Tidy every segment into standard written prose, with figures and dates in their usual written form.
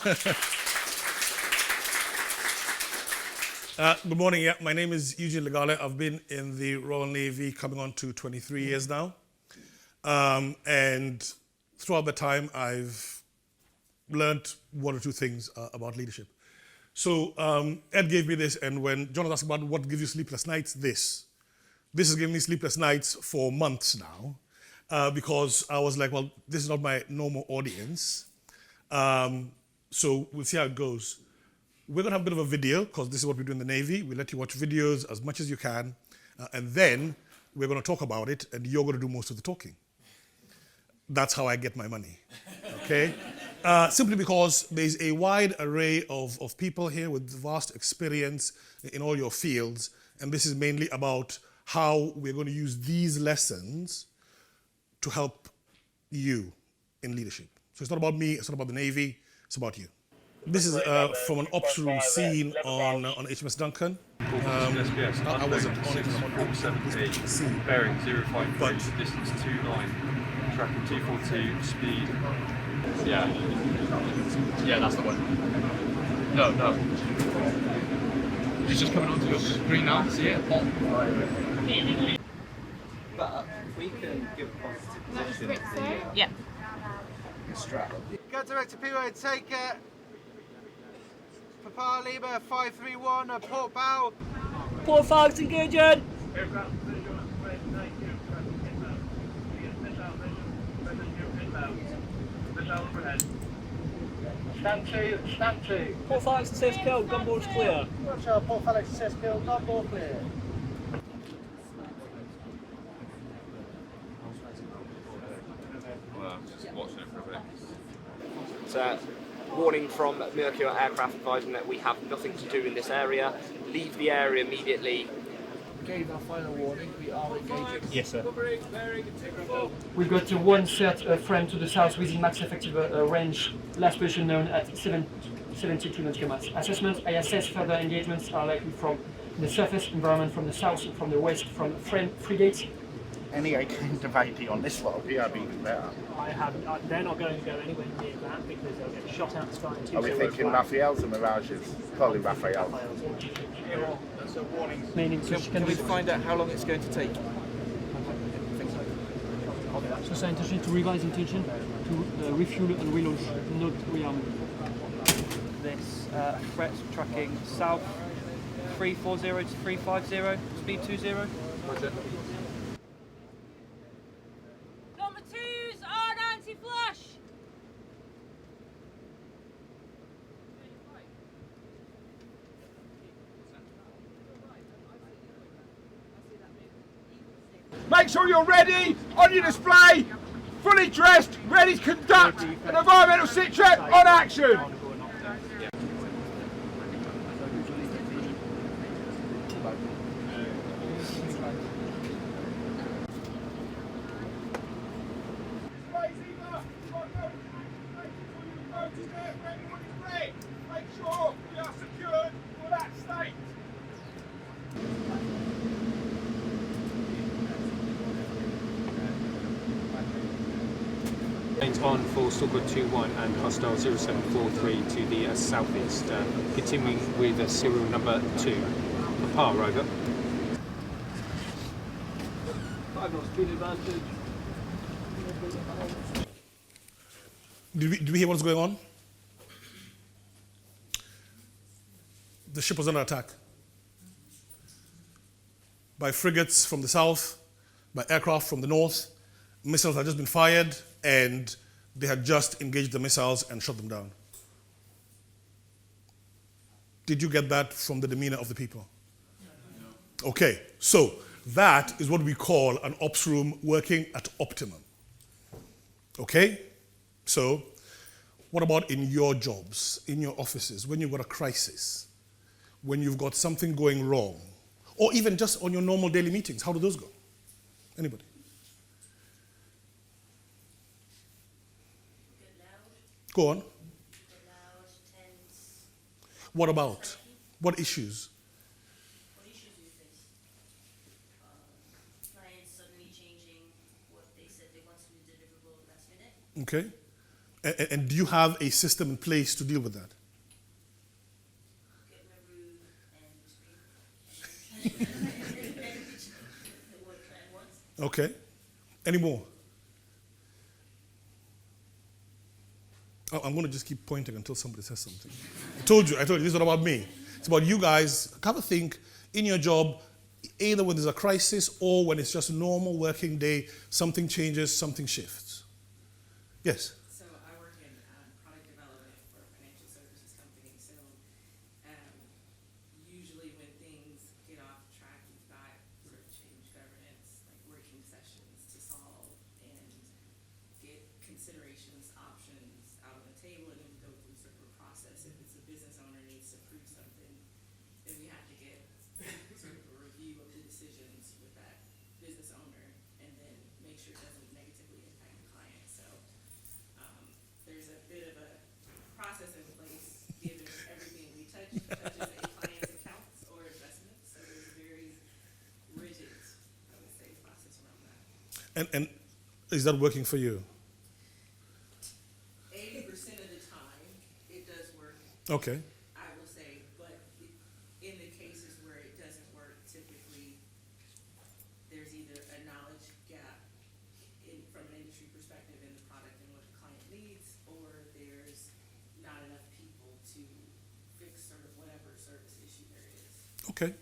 Good morning. Yeah, my name is Eugene Ligale. I've been in the Royal Navy coming on to 23 years now. And throughout the time, I've learned one or two things about leadership. So Ed gave me this, and when John was asking about what gives you sleepless nights, this has given me sleepless nights for months now, because I was like, well, this is not my normal audience. So we'll see how it goes. We're going to have a bit of a video, because this is what we do in the Navy. We let you watch videos as much as you can, and then we're going to talk about it, and you're going to do most of the talking. That's how I get my money, okay? Simply because there's a wide array of people here with vast experience in all your fields, and this is mainly about how we're going to use these lessons to help you in leadership. So it's not about me, it's not about the Navy, it's about you. This is from an ops room scene on HMS Duncan. I wasn't on it, bearing 053, distance 29, tracking 242, speed. Yeah, that's the one. No. It's just coming onto your screen now, see it? Pop. But we can give a positive position to the strap. Go Director P-Way, take it. Papa Lima 531, port bow. Port fogs engaging. Stand to. Port fogs and says kill, gunboard's clear. Watch out, Port Felix says kill, gunboard clear. Well, just watching it for a bit. So, warning from Mercury Aircraft advising that we have nothing to do in this area. Leave the area immediately. Gave our final warning, we are engaging. Yes, sir. We've got one cert frame to the south within max effective range, last position known at 72 nautical miles. Assessment, ISS, further engagements are likely from the surface environment, from the south, from the west, from frigate. Any kind of ID on this lot, we have even better. They're not going to go anywhere near that because they'll get shot out the sky. Are we thinking Raphaels or Mirages? Probably Raphael. Can we find out how long it's going to take? So it's intention to revise intention to refuel and relaunch, not rearm. This threat tracking south 340 to 350, speed 20. Roger. Number 2's on anti-flash. Make sure you're ready, on your display, fully dressed, ready to conduct an environmental sit check on action. Make sure we are secured for that state. On for Stalker 21 and hostile 0743 to the southeast, continuing with serial number 2. Papa, Rover. I've got speed advantage. Did we hear what's going on? The ship was under attack by frigates from the south, by aircraft from the north. Missiles had just been fired, and they had just engaged the missiles and shot them down. Did you get that from the demeanor of the people? No. Okay, so that is what we call an ops room working at optimum. Okay? So, what about in your jobs, in your offices, when you've got a crisis, when you've got something going wrong, or even just on your normal daily meetings? How do those go? Anybody? Go on. Loud, tense. What about? What issues? What issues do you face? Clients suddenly changing what they said they wanted to deliverable last minute. Okay. And do you have a system in place to deal with that? Okay. Any more? I'm going to just keep pointing until somebody says something. I told you, this is not about me. It's about you guys. Have a think in your job, either when there's a crisis or when it's just a normal working day, something changes, something shifts. Yes? So I work in product development for a financial services company. So usually when things get off track, you've got sort of change governance, like working sessions to solve and get considerations, options out on the table, and then we go through sort of a process. If it's a business owner needs to prove something, then we have to get sort of a review of the decisions with that business owner and then make sure it doesn't negatively impact the client. So there's a bit of a process in place given everything we touch touches a client's accounts or investments. So there's a very rigid, I would say, process around that. And is that working for you? 80% of the time, it does work. Okay. I will say, but in the cases where it doesn't work, typically there's either a knowledge gap from an industry perspective in the product and what the client needs, or there's not enough people to fix sort of whatever service issue there is. Okay.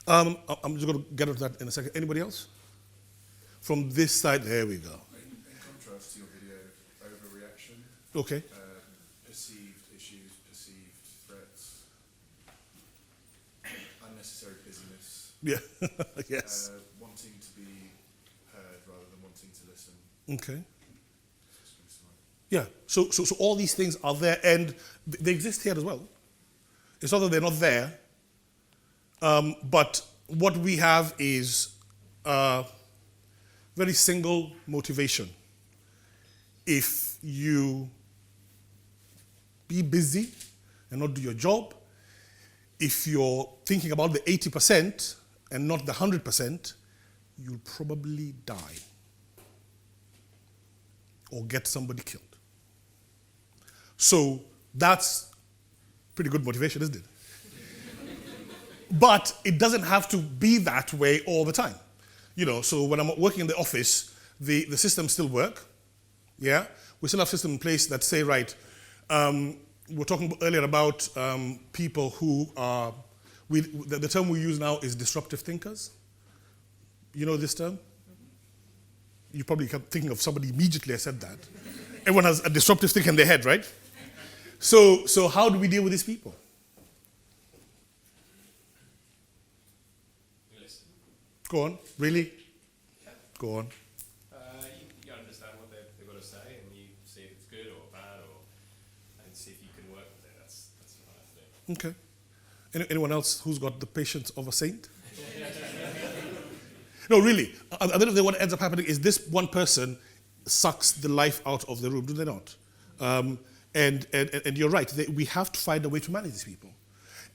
I'm just going to get into that in a second. Anybody else? From this side, there we go. In contrast to your video, overreaction. Okay. Perceived issues, perceived threats, unnecessary busyness. Yeah. Yes. Wanting to be heard rather than wanting to listen. Okay. Yeah. So all these things are there, and they exist here as well. It's not that they're not there, but what we have is very single motivation. If you be busy and not do your job, if you're thinking about the 80% and not the 100%, you'll probably die or get somebody killed. So that's pretty good motivation, isn't it? But it doesn't have to be that way all the time. You know, so when I'm working in the office, the systems still work. Yeah? We still have systems in place that say, right, we were talking earlier about people who are, the term we use now is disruptive thinkers. You know this term? You probably kept thinking of somebody immediately I said that. Everyone has a disruptive thinker in their head, right? So how do we deal with these people? Go on. Really? Yeah. Go on. You understand what they've got to say, and you see if it's good or bad, and see if you can work with it. That's what I think. Okay. Anyone else who's got the patience of a saint? No, really. At the end of the day, what ends up happening is this one person sucks the life out of the room, do they not? And you're right. We have to find a way to manage these people.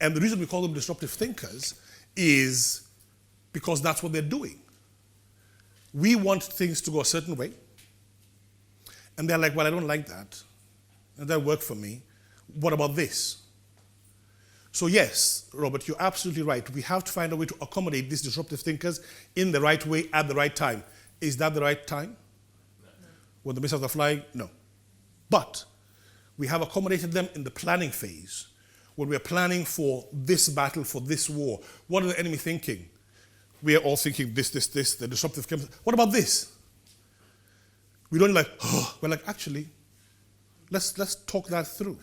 And the reason we call them disruptive thinkers is because that's what they're doing. We want things to go a certain way. And they're like, well, I don't like that. And that worked for me. What about this? So yes, Robert, you're absolutely right. We have to find a way to accommodate these disruptive thinkers in the right way at the right time. Is that the right time? No. When the missiles are flying? No. But we have accommodated them in the planning phase. When we're planning for this battle, for this war, what are the enemy thinking? We are all thinking this, the disruptive chemicals. What about this? We don't like, oh, we're like, actually, let's talk that through.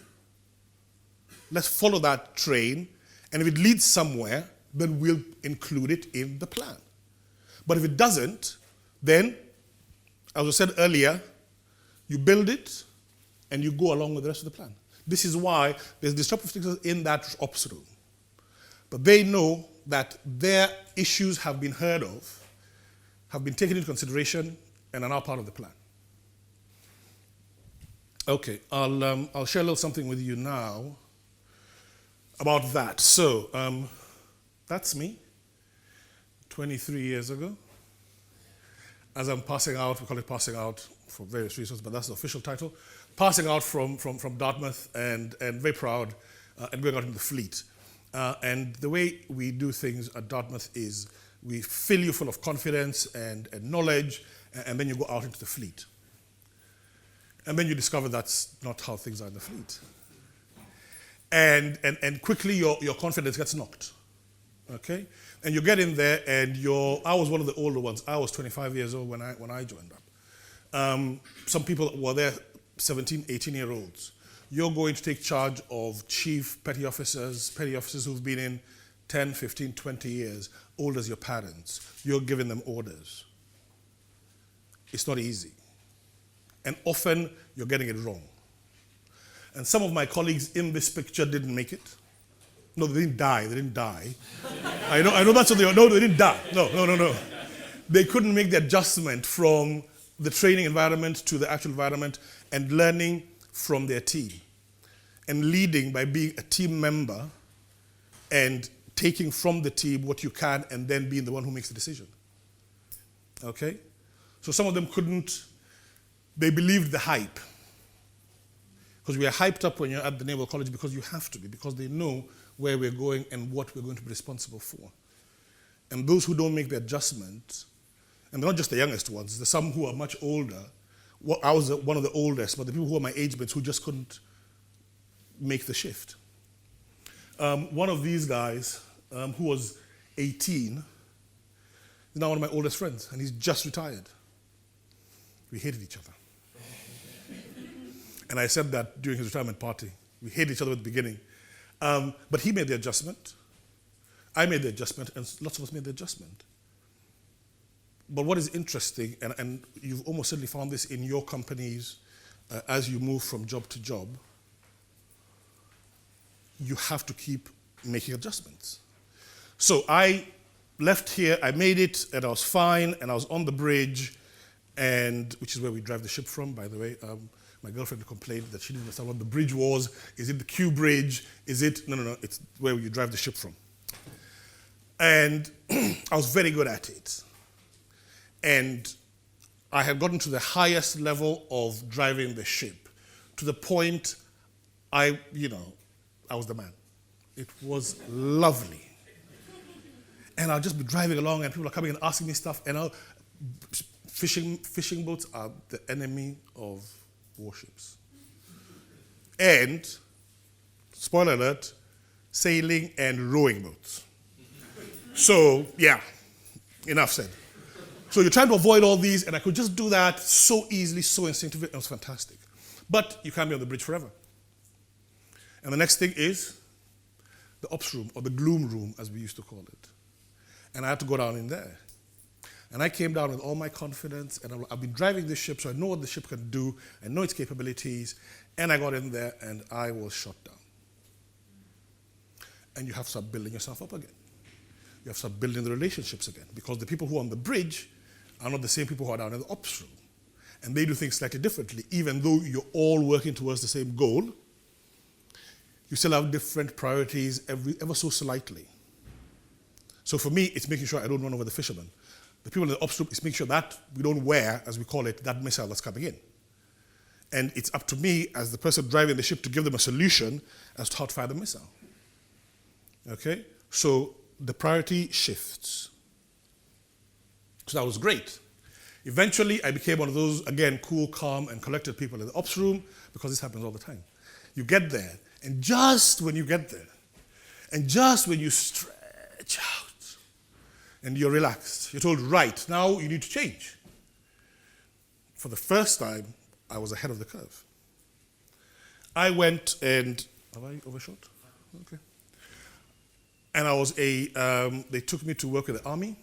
Let's follow that train, and if it leads somewhere, then we'll include it in the plan. But if it doesn't, then, as I said earlier, you build it, and you go along with the rest of the plan. This is why there's disruptive thinkers in that ops room. But they know that their issues have been heard of, have been taken into consideration, and are now part of the plan. Okay, I'll share a little something with you now about that. So, that's me, 23 years ago. As I'm passing out, we call it passing out for various reasons, but that's the official title. passing out from Dartmouth and very proud and going out in the fleet. And the way we do things at Dartmouth is we fill you full of confidence and knowledge, and then you go out into the fleet. And then you discover that's not how things are in the fleet. And quickly your confidence gets knocked. Okay? And you get in there and I was one of the older ones. I was 25 years old when I joined up. Some people were there 17, 18-year-olds. You're going to take charge of chief petty officers who've been in 10, 15, 20 years, old as your parents. You're giving them orders. It's not easy. And often you're getting it wrong. And some of my colleagues in this picture didn't make it. No, they didn't die. They didn't die. I know that's what they are. No, they didn't die. No. They couldn't make the adjustment from the training environment to the actual environment and learning from their team. And leading by being a team member and taking from the team what you can and then being the one who makes the decision. Okay? So some of them couldn't, they believed the hype. Because we are hyped up when you're at the Naval College because you have to be, because they know where we're going and what we're going to be responsible for. And those who don't make the adjustment, and they're not just the youngest ones, there's some who are much older. Well, I was one of the oldest, but the people who are my age mates who just couldn't make the shift. One of these guys, who was 18, is now one of my oldest friends, and he's just retired. We hated each other. And I said that during his retirement party. We hated each other at the beginning. But he made the adjustment. I made the adjustment, and lots of us made the adjustment. But what is interesting, and you've almost certainly found this in your companies as you move from job to job, you have to keep making adjustments. So I left here, I made it, and I was fine, and I was on the bridge, and which is where we drive the ship from, by the way. My girlfriend complained that she didn't understand what the bridge was. Is it the Q bridge? Is it? No, it's where you drive the ship from. And I was very good at it. And I had gotten to the highest level of driving the ship, to the point I was the man. It was lovely. And I'll just be driving along and people are coming and asking me stuff, and fishing boats are the enemy of warships. And, spoiler alert, sailing and rowing boats. So, yeah, enough said. So you're trying to avoid all these, and I could just do that so easily, so instinctively. It was fantastic. But you can't be on the bridge forever. And the next thing is the ops room, or the gloom room, as we used to call it. And I had to go down in there. And I came down with all my confidence, and I've been driving this ship, so I know what the ship can do, I know its capabilities, and I got in there, and I was shot down. And you have to start building yourself up again. You have to start building the relationships again, because the people who are on the bridge are not the same people who are down in the ops room. And they do things slightly differently. Even though you're all working towards the same goal, you still have different priorities ever so slightly. So for me, it's making sure I don't run over the fishermen. The people in the ops room, it's making sure that we don't wear, as we call it, that missile that's coming in. And it's up to me, as the person driving the ship, to give them a solution as to how to fire the missile. Okay? So the priority shifts. So that was great. Eventually, I became one of those, again, cool, calm, and collected people in the ops room, because this happens all the time. You get there, and just when you get there, and just when you stretch out, and you're relaxed, you're told, right, now you need to change. For the first time, I was ahead of the curve. I went and, have I overshot? Okay. And I was they took me to work with the Army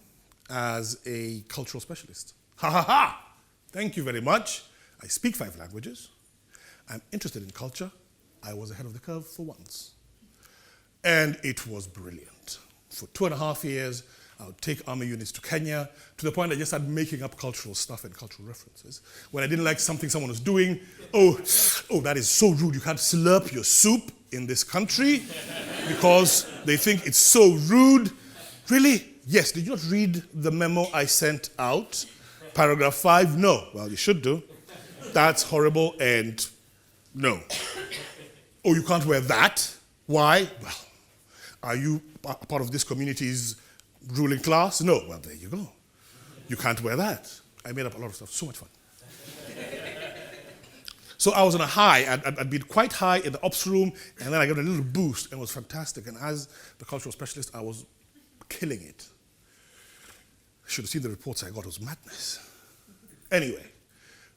as a cultural specialist. Ha ha ha! Thank you very much. I speak 5 languages. I'm interested in culture. I was ahead of the curve for once. And it was brilliant. For 2.5 years, I would take army units to Kenya, to the point I just started making up cultural stuff and cultural references. When I didn't like something someone was doing, oh, that is so rude. You can't slurp your soup in this country because they think it's so rude. Really? Yes. Did you not read the memo I sent out? Paragraph 5? No. Well, you should do. That's horrible, and No. Oh, you can't wear that? Why? Well, are you a part of this community's ruling class? No. Well, there you go. You can't wear that. I made up a lot of stuff. So much fun. So I was on a high. I'd been quite high in the ops room, and then I got a little boost, and it was fantastic. And as the cultural specialist, I was killing it. You should have seen the reports I got. It was madness. Anyway,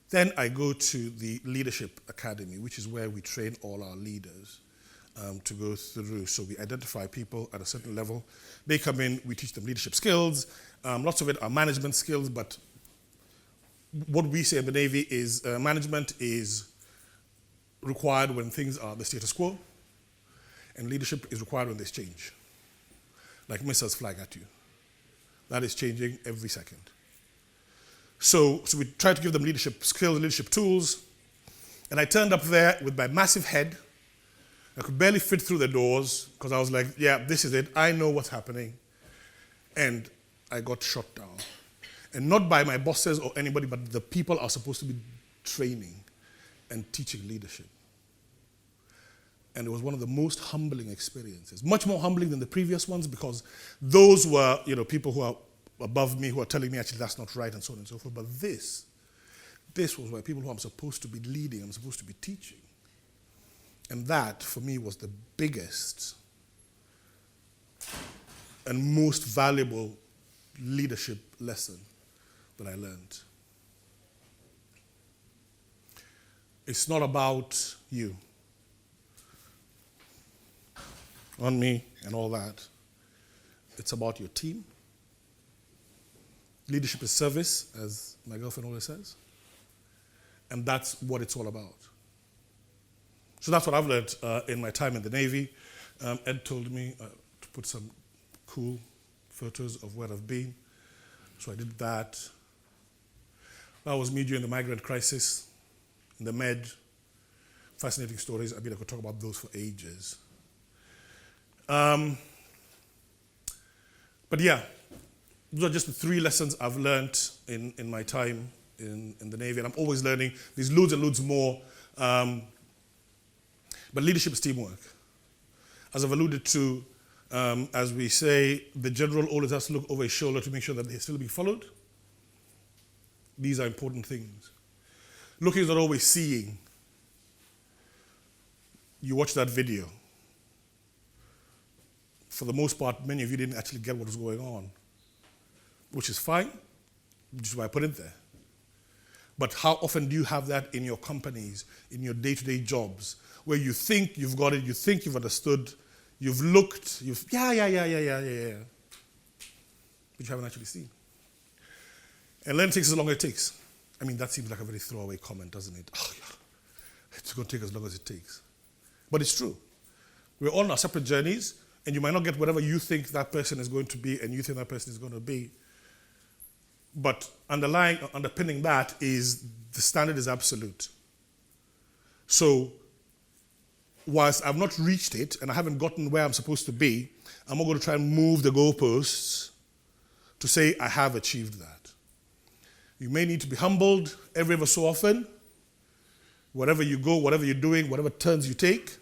then I go to the Leadership Academy, which is where we train all our leaders to go through. So we identify people at a certain level. They come in, we teach them leadership skills. Lots of it are management skills, but what we say in the Navy is management is required when things are the status quo, and leadership is required when there's change. Like missiles flying at you. That is changing every second. So we try to give them leadership skills, leadership tools, and I turned up there with my massive head. I could barely fit through the doors because I was like, yeah, this is it. I know what's happening. And I got shot down. And not by my bosses or anybody, but the people are supposed to be training and teaching leadership. And it was one of the most humbling experiences. Much more humbling than the previous ones because those were, people who are above me who are telling me actually that's not right and so on and so forth. But this was where people who I'm supposed to be leading, I'm supposed to be teaching. And that, for me, was the biggest and most valuable leadership lesson that I learned. It's not about you, on me and all that. It's about your team. Leadership is service, as my girlfriend always says. And that's what it's all about. So that's what I've learned in my time in the Navy. Ed told me to put some cool photos of where I've been. So I did that. That was me during the migrant crisis in the Med. Fascinating stories. I mean, I could talk about those for ages. But yeah, those are just the 3 lessons I've learned in my time in the Navy. And I'm always learning. There's loads and loads more. But leadership is teamwork. As I've alluded to, as we say, the general always has to look over his shoulder to make sure that they're still being followed. These are important things. Looking is not always seeing. You watch that video. For the most part, many of you didn't actually get what was going on, which is fine, which is why I put it there. But how often do you have that in your companies, in your day-to-day jobs, where you think you've got it, you think you've understood, you've looked, yeah, but you haven't actually seen. And learning takes as long as it takes. I mean, that seems like a very throwaway comment, doesn't it? Oh, yeah. It's going to take as long as it takes. But it's true. We're all on our separate journeys, and you might not get whatever you think that person is going to be and you think that person is going to be. But underpinning that is the standard is absolute. So whilst I've not reached it and I haven't gotten where I'm supposed to be, I'm not going to try and move the goalposts to say I have achieved that. You may need to be humbled every ever so often, wherever you go, whatever you're doing, whatever turns you take.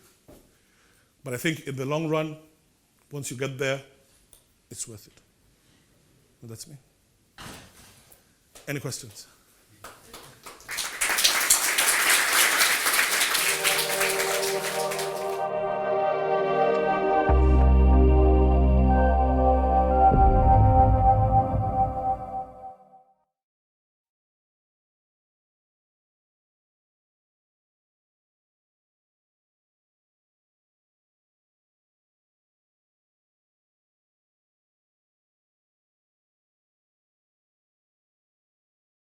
But I think in the long run, once you get there, it's worth it. And that's me. Any questions?